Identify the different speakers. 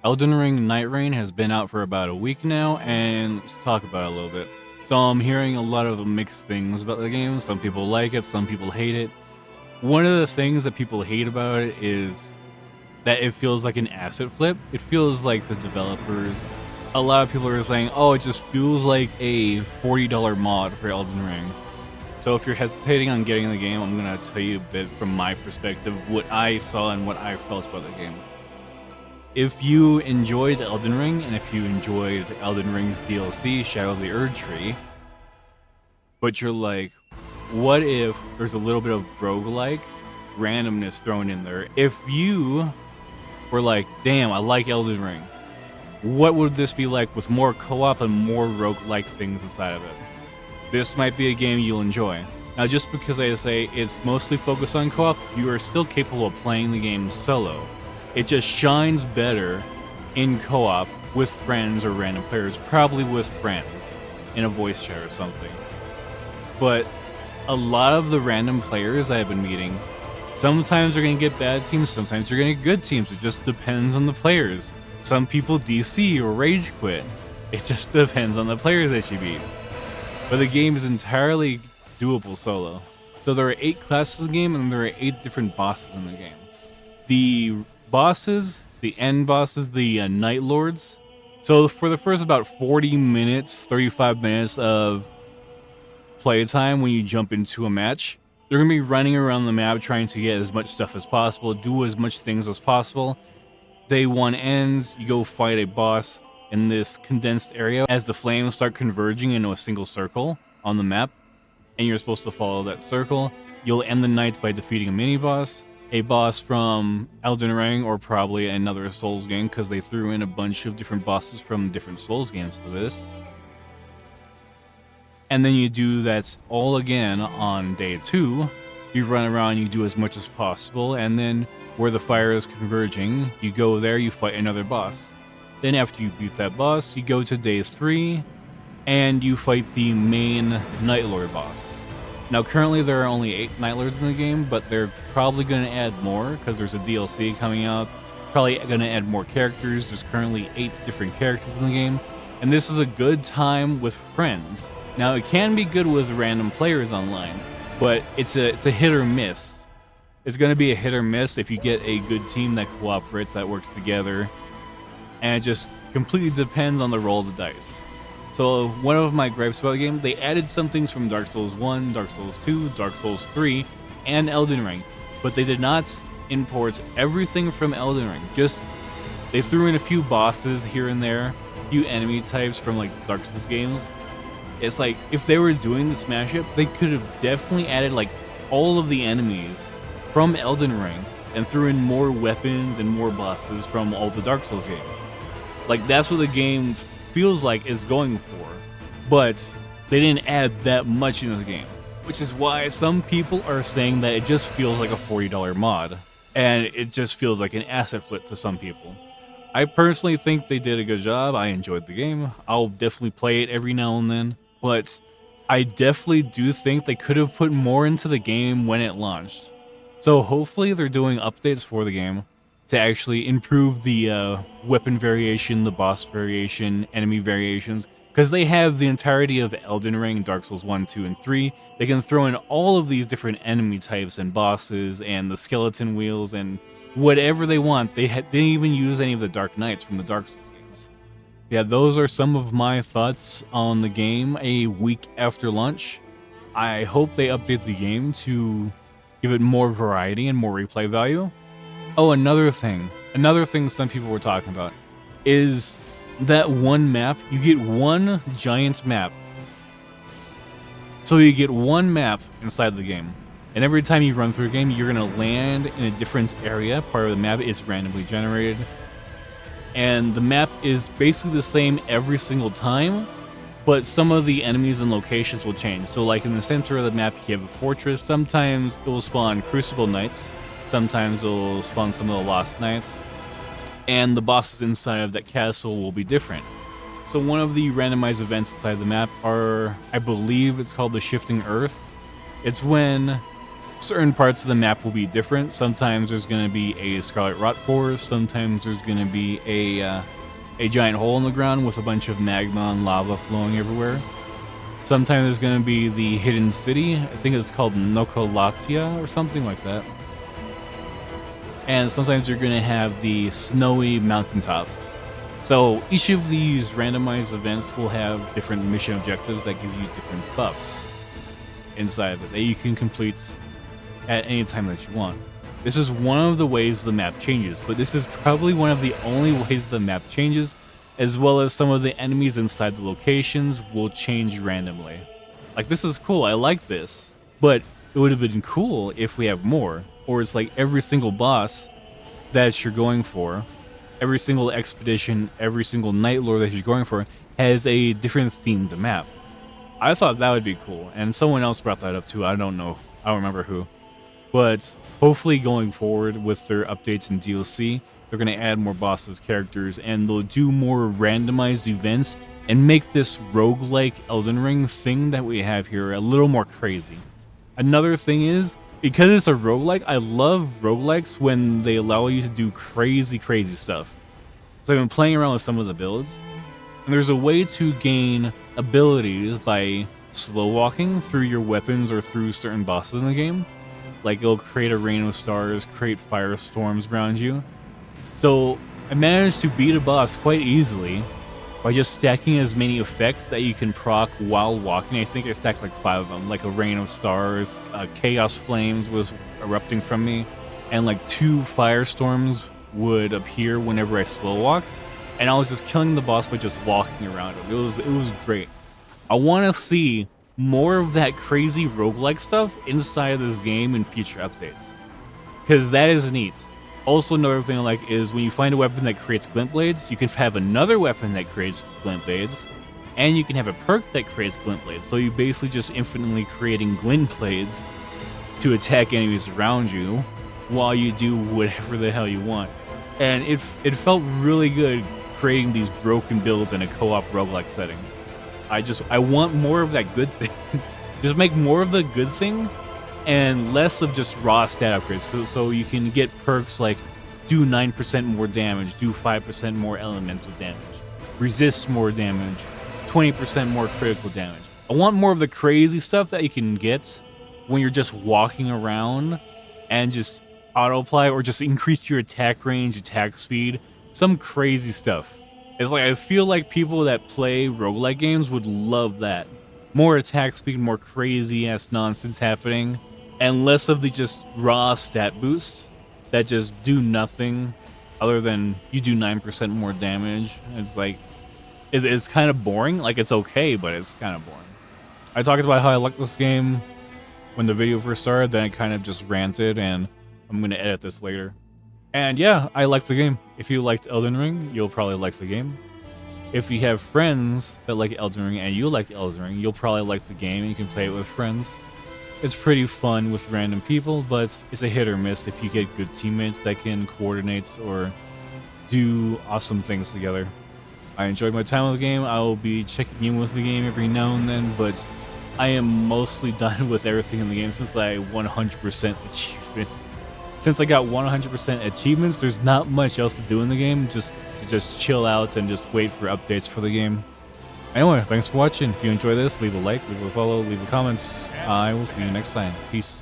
Speaker 1: Elden Ring nightreign has been out for about a week now, and let's talk about it a little bit. So I'm hearing a lot of mixed things about the game. Some people like it, some people hate it. One of the things that people hate about it is that it feels like an asset flip. It feels like the developers, a lot of people are saying, oh, it just feels like a $40 mod for Elden Ring. So if you're hesitating on getting the game, I'm going to tell you a bit from my perspective, what I saw and what I felt about the game. If you enjoyed Elden Ring, and if you enjoyed Elden Ring's DLC, Shadow of the Erdtree, but you're like, what if there's a little bit of roguelike randomness thrown in there? If you were like, damn, I like Elden Ring, what would this be like with more co-op and more roguelike things inside of it? This might be a game you'll enjoy. Now, just because I say it's mostly focused on co-op, you are still capable of playing the game solo. It just shines better in co-op with friends or random players, probably with friends in a voice chat or something. But a lot of the random players I've been meeting, sometimes they're going to get bad teams, sometimes they're going to get good teams. It just depends on the players. Some people DC or rage quit. It just depends on the players that you beat. But the game is entirely doable solo. So there are 8 classes in the game, and there are 8 different bosses in the game. The bosses, the end bosses, the Night Lords. So for the first about 40 minutes, 35 minutes of playtime when you jump into a match, they're going to be running around the map trying to get as much stuff as possible, do as much things as possible. Day 1 ends, you go fight a boss in this condensed area as the flames start converging into a single circle on the map, and you're supposed to follow that circle. You'll end the night by defeating a mini-boss, a boss from Elden Ring, or probably another Souls game, because they threw in a bunch of different bosses from different Souls games to this. And then you do that all again on day 2. You run around, you do as much as possible, and then where the fire is converging, you go there, you fight another boss. Then after you beat that boss, you go to day 3, and you fight the main Night Lord boss. Now currently there are only 8 Night Lords in the game, but they're probably going to add more, because there's a DLC coming out. Probably going to add more characters. There's currently 8 different characters in the game, and this is a good time with friends. Now it can be good with random players online, but it's a hit or miss. It's going to be a hit or miss if you get a good team that cooperates, that works together, and it just completely depends on the roll of the dice. So one of my gripes about the game, they added some things from Dark Souls 1, Dark Souls 2, Dark Souls 3, and Elden Ring, but they did not import everything from Elden Ring. Just, they threw in a few bosses here and there, a few enemy types from like Dark Souls games. It's like, if they were doing the smash up, they could have definitely added like all of the enemies from Elden Ring and threw in more weapons and more bosses from all the Dark Souls games. Like, that's what the game feels like is going for, but they didn't add that much into the game, which is why some people are saying that it just feels like a $40 mod, and it just feels like an asset flip to some people. I personally think they did a good job. I enjoyed the game. I'll definitely play it every now and then, but I definitely do think they could have put more into the game when it launched. So hopefully they're doing updates for the game to actually improve the weapon variation, the boss variation, enemy variations, because they have the entirety of Elden Ring, Dark Souls 1, 2, and 3. They can throw in all of these different enemy types and bosses and the skeleton wheels and whatever they want. They didn't even use any of the Dark Knights from the Dark Souls games. Yeah, those are some of my thoughts on the game a week after launch. I hope they update the game to give it more variety and more replay value. Oh, another thing some people were talking about is that one map. You get one giant map. So you get one map inside the game. And every time you run through a game, you're going to land in a different area. Part of the map is randomly generated. And the map is basically the same every single time, but some of the enemies and locations will change. So like in the center of the map, you have a fortress. Sometimes it will spawn Crucible Knights. Sometimes it will spawn some of the Lost Knights. And the bosses inside of that castle will be different. So one of the randomized events inside the map are, I believe it's called the Shifting Earth. It's when certain parts of the map will be different. Sometimes there's going to be a Scarlet Rot Forest. Sometimes there's going to be a giant hole in the ground with a bunch of magma and lava flowing everywhere. Sometimes there's going to be the hidden city. I think it's called Nokolatia or something like that. And sometimes you're going to have the snowy mountaintops. So each of these randomized events will have different mission objectives that give you different buffs inside of it that you can complete at any time that you want. This is one of the ways the map changes, but this is probably one of the only ways the map changes, as well as some of the enemies inside the locations will change randomly. Like, this is cool, I like this, but it would have been cool if we have more, or it's like every single boss that you're going for, every single expedition, every single Night Lord that you're going for has a different themed map. I thought that would be cool, and someone else brought that up too, I don't know, I don't remember who. But hopefully going forward with their updates in DLC, they're going to add more bosses, characters, and they'll do more randomized events and make this roguelike Elden Ring thing that we have here a little more crazy. Another thing is, because it's a roguelike, I love roguelikes when they allow you to do crazy stuff. So I've been playing around with some of the builds, and there's a way to gain abilities by slow walking through your weapons or through certain bosses in the game. Like, it'll create a rain of stars, create firestorms around you. So I managed to beat a boss quite easily by just stacking as many effects that you can proc while walking. I think I stacked like 5 of them, like a rain of stars, chaos flames was erupting from me, and like 2 firestorms would appear whenever I slow walked. And I was just killing the boss by just walking around him. It was great. I want to see more of that crazy roguelike stuff inside of this game in future updates, because that is neat. Also, another thing I like is when you find a weapon that creates glint blades, you can have another weapon that creates glint blades, and you can have a perk that creates glint blades. So you basically just infinitely creating glint blades to attack enemies around you while you do whatever the hell you want. And it felt really good creating these broken builds in a co-op roguelike setting. I want more of that good thing. Just make more of the good thing and less of just raw stat upgrades. So you can get perks like do 9% more damage, do 5% more elemental damage, resist more damage, 20% more critical damage. I want more of the crazy stuff that you can get when you're just walking around and just auto-apply or just increase your attack range, attack speed, some crazy stuff. It's like, I feel like people that play roguelike games would love that. More attack speed, more crazy-ass nonsense happening, and less of the just raw stat boosts that just do nothing other than you do 9% more damage. It's like, it's kind of boring. Like, it's okay, but it's kind of boring. I talked about how I like this game when the video first started, then I kind of just ranted, and I'm going to edit this later. And yeah, I like the game. If you liked Elden Ring, you'll probably like the game. If you have friends that like Elden Ring and you like Elden Ring, you'll probably like the game and you can play it with friends. It's pretty fun with random people, but it's a hit or miss if you get good teammates that can coordinate or do awesome things together. I enjoyed my time with the game. I will be checking in with the game every now and then, but I am mostly done with everything in the game since I 100% achievements. Since I got 100% achievements, there's not much else to do in the game, just to chill out and just wait for updates for the game. Anyway, thanks for watching. If you enjoy this, leave a like, leave a follow, leave a comment. I will see you next time. Peace.